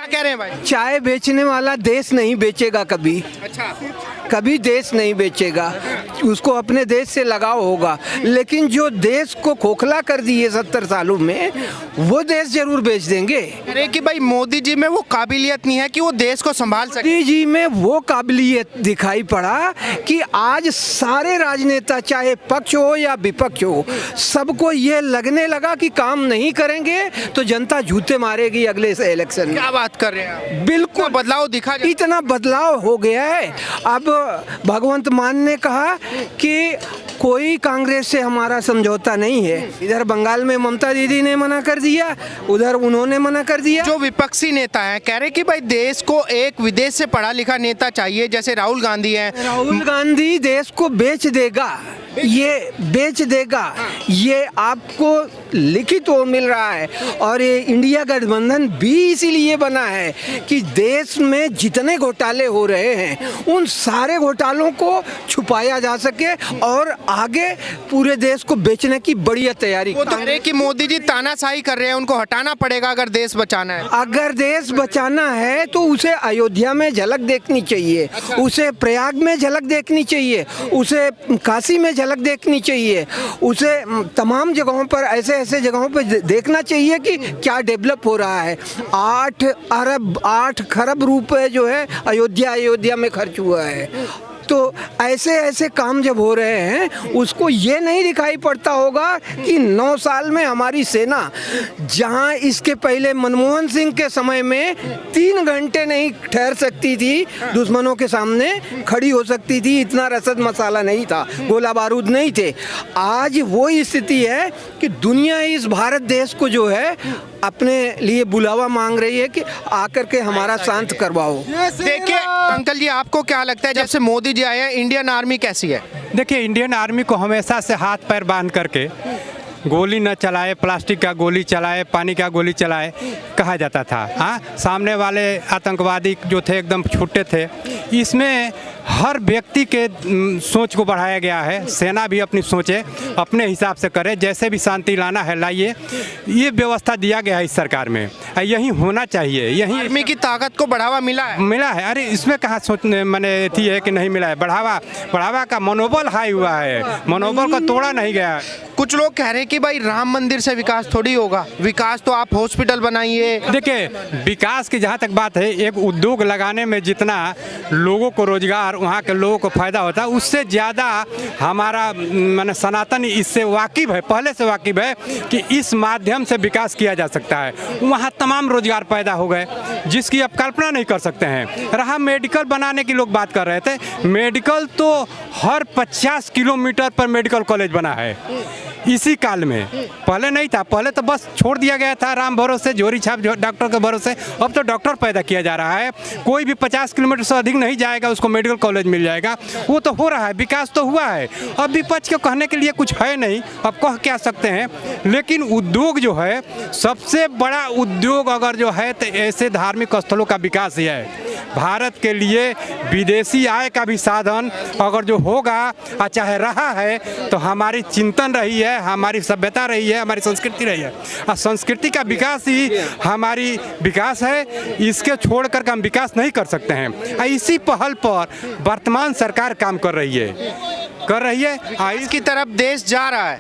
क्या कह रहे हैं भाई? चाय बेचने वाला देश नहीं बेचेगा कभी, अच्छा, कभी देश नहीं बेचेगा, उसको अपने देश से लगाव होगा। लेकिन जो देश को खोखला कर दिए 70 सालों में, वो देश जरूर बेच देंगे। कह रहे कि भाई मोदी जी में वो काबिलियत नहीं है कि वो देश को संभाल सके। मोदी जी में वो काबिलियत दिखाई पड़ा कि आज सारे राजनेता, चाहे पक्ष हो या विपक्ष हो, सबको ये लगने लगा कि काम नहीं करेंगे तो जनता जूते मारेगी अगले से इलेक्शन में। क्या बात कर रहे हैं आप? बिल्कुल बदलाव दिखा जाए। इतना बदलाव हो गया है। अब भगवंत मान ने कहा कि कोई कांग्रेस से हमारा समझौता नहीं है। इधर बंगाल में ममता दीदी ने मना कर दिया, उधर उन्होंने मना कर दिया। जो विपक्षी नेता हैं कह रहे कि भाई देश को एक विदेश से पढ़ा लिखा नेता चाहिए, जैसे राहुल गांधी हैं। राहुल गांधी देश को बेच देगा, ये बेच देगा, ये आपको लिखित वो मिल रहा है। और ये इंडिया गठबंधन भी इसीलिए बना है कि देश में जितने घोटाले हो रहे हैं उन सारे घोटालों को छुपाया जा सके और आगे पूरे देश को बेचने की बढ़िया तैयारी। वो तो कह रहे कि मोदी जी तानाशाही कर रहे हैं, उनको हटाना पड़ेगा अगर देश बचाना है। अगर देश बचाना है तो उसे अयोध्या में झलक देखनी चाहिए, उसे प्रयाग में झलक देखनी चाहिए, उसे काशी में झलक देखनी चाहिए, उसे तमाम जगहों पर ऐसे ऐसे जगहों पर देखना चाहिए कि क्या डेवलप हो रहा है। 8 खरब रुपए जो है अयोध्या में खर्च हुआ है। तो ऐसे ऐसे काम जब हो रहे हैं, उसको ये नहीं दिखाई पड़ता होगा कि 9 साल में हमारी सेना, जहां इसके पहले मनमोहन सिंह के समय में 3 घंटे नहीं ठहर सकती थी, दुश्मनों के सामने खड़ी हो सकती थी, इतना रसद मसाला नहीं था, गोला बारूद नहीं थे। आज वो स्थिति है कि दुनिया इस भारत देश को जो है अपने लिए बुलावा मांग रही है कि आकर के हमारा शांत करवाओ। देखिए अंकल जी, आपको क्या लगता है जब से मोदी जी आए हैं इंडियन आर्मी कैसी है? देखिए, इंडियन आर्मी को हमेशा से हाथ पैर बांध करके गोली न चलाए, प्लास्टिक का गोली चलाए, पानी का गोली चलाए कहा जाता था। हाँ, सामने वाले आतंकवादी जो थे एकदम छुट्टे थे। इसमें हर व्यक्ति के सोच को बढ़ाया गया है। सेना भी अपनी सोचे, अपने हिसाब से करे, जैसे भी शांति लाना है लाइए, ये व्यवस्था दिया गया है इस सरकार में। यही होना चाहिए, यही आर्मी की ताकत को बढ़ावा मिला है। अरे इसमें कहाँ सोचने मैंने थी है कि नहीं मिला है। बढ़ावा का मनोबल हाई हुआ है, मनोबल को तोड़ा नहीं गया। कुछ लोग कह रहे हैं कि भाई राम मंदिर से विकास थोड़ी होगा, विकास तो आप हॉस्पिटल बनाइए। देखिए, विकास की जहाँ तक बात है, एक उद्योग लगाने में जितना लोगों को रोजगार, वहाँ के लोगों को फायदा होता है, उससे ज़्यादा हमारा माने सनातन इससे वाकिफ है, पहले से वाकिफ है कि इस माध्यम से विकास किया जा सकता है। वहाँ तमाम रोजगार पैदा हो गए जिसकी आप कल्पना नहीं कर सकते हैं। रहा मेडिकल बनाने की लोग बात कर रहे थे, मेडिकल तो हर 50 किलोमीटर पर मेडिकल कॉलेज बना है इसी काल में। पहले नहीं था, पहले तो बस छोड़ दिया गया था राम भरोसे, जोरी छाप डॉक्टर के भरोसे। अब तो डॉक्टर पैदा किया जा रहा है, कोई भी 50 किलोमीटर से अधिक नहीं जाएगा उसको मेडिकल कॉलेज मिल जाएगा। वो तो हो रहा है, विकास तो हुआ है। अब विपक्ष को कहने के लिए कुछ है नहीं, अब कह क्या सकते हैं। लेकिन उद्योग जो है, सबसे बड़ा उद्योग अगर जो है तो ऐसे धार्मिक स्थलों का विकास ही है। भारत के लिए विदेशी आय का भी साधन अगर जो होगा, चाहे रहा है, तो हमारी चिंतन रही है, हमारी सभ्यता रही है, हमारी संस्कृति रही है। और संस्कृति का विकास ही हमारी विकास है, इसके छोड़कर हम विकास नहीं कर सकते हैं। इसी पहल पर वर्तमान सरकार काम कर रही है। इसकी तरफ देश जा रहा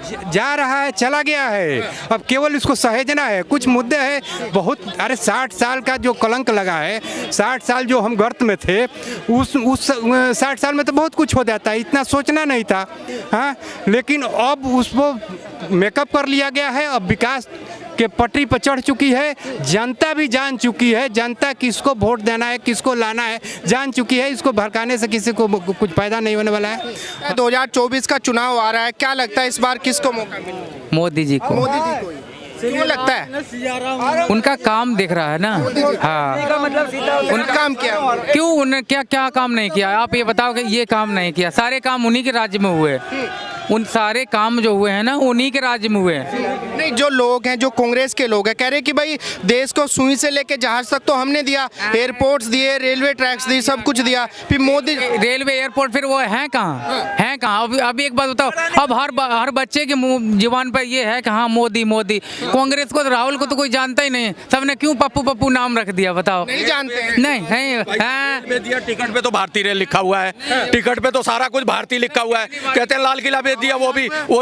है, चला गया है। अब केवल इसको सहेजना है। कुछ मुद्दे हैं बहुत, अरे 60 साल का जो कलंक लगा है, 60 साल जो हम गर्त में थे, उस 60 साल में तो बहुत कुछ हो जाता है, इतना सोचना नहीं था। हाँ, लेकिन अब उसको मेकअप कर लिया गया है। अब विकास के पटरी पर चढ़ चुकी है, जनता भी जान चुकी है, जनता किसको वोट देना है, किसको लाना है जान चुकी है। इसको भड़काने से किसी को कुछ फायदा नहीं होने वाला है। 2024 का चुनाव आ रहा है, क्या लगता है इस बार किसको मौका मिलेगा? मोदी जी को। मोदी जी को ही। क्यों लगता है? उनका काम दिख रहा है ना। हाँ, उनका काम क्या? क्यों उन्होंने क्या काम नहीं किया? आप ये बताओ कि ये काम नहीं किया। सारे काम उन्हीं के राज्य में हुए, उन सारे काम जो हुए हैं ना उन्हीं के राज्य में हुए हैं। नहीं, जो लोग हैं, जो कांग्रेस के लोग हैं, कह रहे हैं कि भाई देश को सुई से लेके जहाज तक तो हमने दिया, एयरपोर्ट्स दिए, रेलवे ट्रैक्स दिए, सब कुछ दिया, फिर मोदी रेलवे एयरपोर्ट फिर वो है कहाँ, है कहाँ? अभी एक बात बताओ, अब हर बच्चे के मुंह जुबान पर ये है कि हाँ मोदी मोदी। कांग्रेस को तो, राहुल को तो कोई जानता ही नहीं, सबने क्यों पप्पू पप्पू नाम रख दिया बताओ? नहीं जानते हैं। नहीं हाँ। में दिया टिकट पे तो भारतीय रेल लिखा हुआ है, टिकट पे तो सारा कुछ भारतीय लिखा हुआ है। कहते हैं लाल किला बेच दिया, वो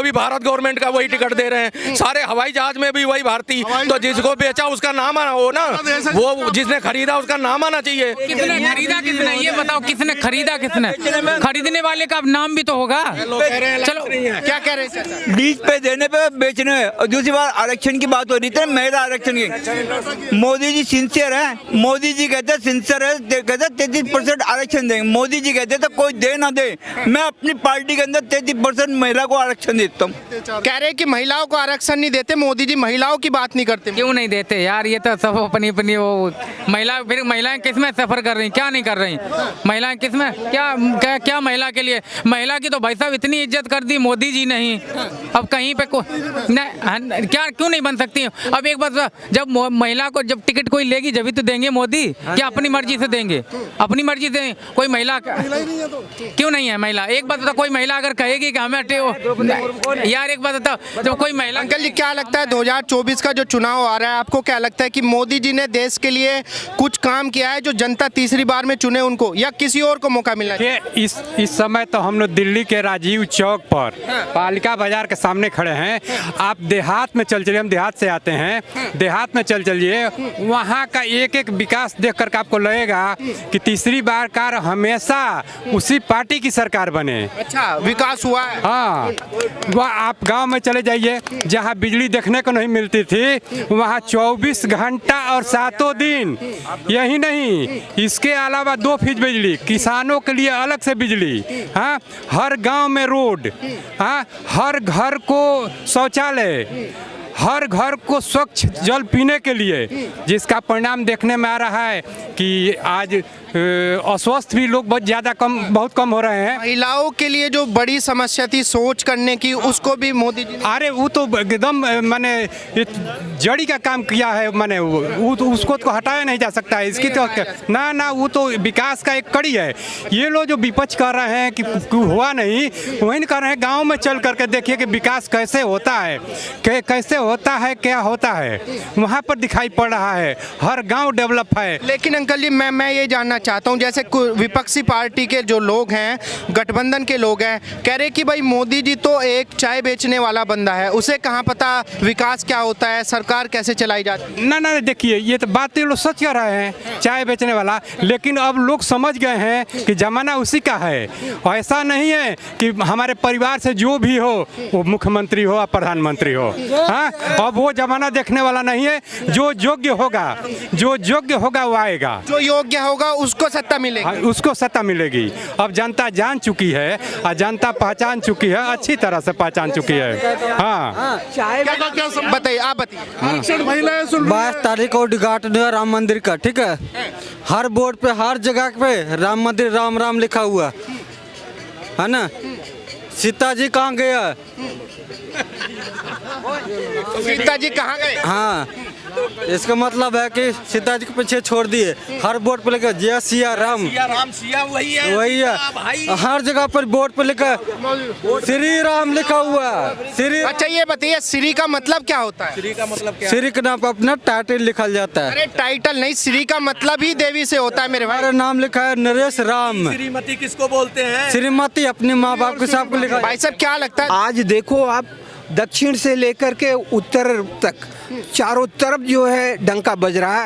भी भारत गवर्नमेंट का वही टिकट दे रहे हैं। सारे हवाई जहाज में भी वही भारतीय, तो जिसको बेचा उसका नाम आना हो ना, वो जिसने खरीदा उसका नाम आना चाहिए। किसने खरीदा, किसने ये बताओ, किसने खरीदा, किसने खरीदने वाले का नाम भी तो होगा। चलो क्या कह रहे हैं? बीच पे देने पे बेचने। और दूसरी बात आरक्षण की बात हो रही थी, महिला आरक्षण की। मोदी जी सिंसियर है, मोदी जी कहते हैं सिंसियर है, कहते 33% आरक्षण देंगे। मोदी जी कहते तो कोई दे ना दे, मैं अपनी पार्टी के अंदर 33% महिला को आरक्षण देता हूँ। कह रहे हैं कि महिलाओं को आरक्षण नहीं देते, मोदी जी महिलाओं की बात नहीं करते। क्यों नहीं देते यार? ये तो सब अपनी अपनी वो महिलाएं किस में सफर कर रही, क्या नहीं कर रही महिलाएं, किस में क्या महिला के लिए? महिला की तो भाई साहब इतनी इज्जत कर दी मोदी जी ने, अब कहीं पे क्या क्यों नहीं बन सकती? अब एक बात, जब महिला को जब टिकट कोई लेगी जब तो देंगे मोदी, क्या अपनी मर्जी से देंगे? अपनी मर्जी से कोई महिला क्यों नहीं है महिला? एक बात बता, कोई महिला अगर कहेगी कि हमें यार एक बात बता, जब कोई महिला। अंकल जी क्या लगता है 2024 का जो चुनाव आ रहा है, आपको क्या लगता है कि मोदी जी ने देश के लिए कुछ काम किया है जो जनता तीसरी बार में चुने उनको, या किसी और को मौका मिलना चाहिए? इस समय तो हम लोग दिल्ली के राजीव चौक पर पालिका बाजार के सामने खड़े हैं। आप देहात में चल चलिए, हम देहात से आते हैं, देहात में चल चलिए, वहाँ का एक एक विकास देख करके आपको लगेगा कि तीसरी बार कार हमेशा उसी पार्टी की सरकार बने। अच्छा, विकास हुआ है। हाँ, वह आप गांव में चले जाइए, जहाँ बिजली देखने को नहीं मिलती थी, वहाँ 24 घंटा और 7 दिन। यही नहीं, इसके अलावा 2 फीस बिजली, किसानों के लिए अलग से बिजली। हाँ, हर गांव में रोड, हाँ, हर घर को शौचालय, हर घर को स्वच्छ जल पीने के लिए, जिसका परिणाम देखने में आ रहा है कि आज अस्वस्थ भी लोग बहुत कम हो रहे हैं। महिलाओं के लिए जो बड़ी समस्या थी सोच करने की, उसको भी मोदी जी अरे वो तो एकदम मैंने जड़ी का काम किया है, मैंने वो तो उसको तो हटाया नहीं जा सकता है। इसकी तो ना वो तो विकास का एक कड़ी है। ये लोग जो विपक्ष कर रहे हैं कि हुआ नहीं, वही कर रहे हैं। गाँव में चल करके देखिए कि विकास कैसे होता है, कैसे होता है, क्या होता है, वहाँ पर दिखाई पड़ रहा है। हर गाँव डेवलप है। लेकिन अंकल जी मैं ये जानना चाहता हूं, जैसे विपक्षी पार्टी के जो लोग हैं, गठबंधन के लोग हैं, कह रहे कि भाई मोदी जी तो एक चाय बेचने वाला बंदा है, उसे कहाँ पता विकास क्या होता है, सरकार कैसे चलाई जाती है। ना देखिए, ये तो बातें लोग सच कर रहे हैं, चाय बेचने वाला। लेकिन अब लोग समझ गए हैं कि जमाना उसी का है। ऐसा नहीं है कि हमारे परिवार से जो भी हो वो मुख्यमंत्री हो या प्रधानमंत्री हो। हाँ, अब वो जमाना देखने वाला नहीं है। जो योग्य होगा वो आएगा, जो योग्य होगा उसको सत्ता मिलेगी। हाँ, उसको सत्ता मिलेगी। अब जनता जान चुकी है और जनता पहचान चुकी है, अच्छी तरह से पहचान चुकी है। हाँ, बताइए, आप बताइए। 22 तारीख को उद्घाटन हुआ राम मंदिर का, ठीक है। हर बोर्ड पे, हर जगह पे राम मंदिर राम राम लिखा हुआ है ना। सीता जी कहाँ गया? सीता जी कहाँ गए? हाँ, इसका मतलब है कि सीता जी को पीछे छोड़ दिए। हर बोर्ड पे लिखा जय सिया राम, वही है। हर जगह पर बोर्ड पे लिखा श्री राम लिखा हुआ। श्री, अच्छा ये बताइए, श्री का मतलब क्या होता है? श्री का मतलब क्या? श्री के नाम पर अपना टाइटल लिखा जाता है। अरे टाइटल नहीं, श्री का मतलब ही देवी से होता है मेरे भाई। हमारा नाम लिखा है नरेश राम। श्रीमती किसको बोलते हैं? श्रीमती अपने माँ बाप के साथ लिखा है। भाई साहब क्या लगता है, आज देखो आप, दक्षिण से लेकर के उत्तर तक चारों तरफ जो है डंका बज रहा है।